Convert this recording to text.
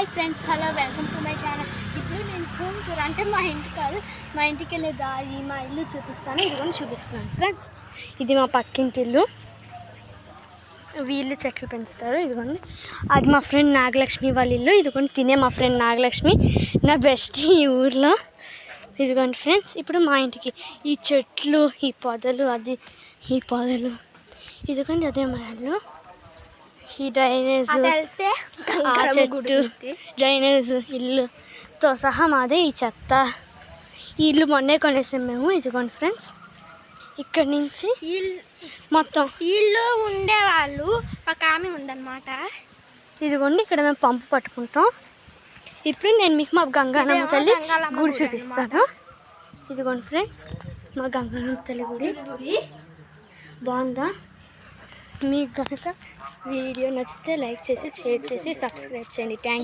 Hi friends, hello, welcome to my channel. ఇప్పుడు నేను home tour అంటే మా ఇంటి కాదు, మా ఇంటికి వెళ్ళే దారి, మా ఇల్లు చూపిస్తాను. ఇదిగోని చూపిస్తున్నాను ఫ్రెండ్స్. ఇది మా పక్కింటి ఇల్లు. వీళ్ళు చెట్లు పెంచుతారు. ఇదిగోండి, అది మా ఫ్రెండ్ నాగలక్ష్మి వాళ్ళ ఇల్లు. ఇదిగోండి, తినే మా ఫ్రెండ్ నాగలక్ష్మి, నా బెస్ట్ ఈ ఊర్లో. ఇదిగోండి ఫ్రెండ్స్, ఇప్పుడు మా ఇంటికి ఈ చెట్లు, ఈ పొదలు, అది ఈ పొదలు, ఇదిగోండి అదే మా ఇల్లు. ఈ డ్రైనేజ్, ఆ చెట్టు, డ్రైనేజ్, ఇల్లుతో సహా మాదే ఈ చెత్త. ఈ ఇల్లు మొన్నే కొనేసాం మేము. ఇదిగోండి ఫ్రెండ్స్, ఇక్కడి నుంచి మొత్తం ఇల్లు ఉండేవాళ్ళు ఒక ఆమె ఉందన్నమాట. ఇదిగోండి, ఇక్కడ మేము పంపు పట్టుకుంటాం. ఇప్పుడు నేను మీకు మా గంగానమ్మ తల్లి గుడి చూపిస్తాను. ఇదిగోండి ఫ్రెండ్స్, మా గంగానమ్మ తల్లి గుడి బాగుందా? మీకు కనుక వీడియో నచ్చితే లైక్ చేసి, షేర్ చేసి, సబ్స్క్రైబ్ చేయండి. Thank you.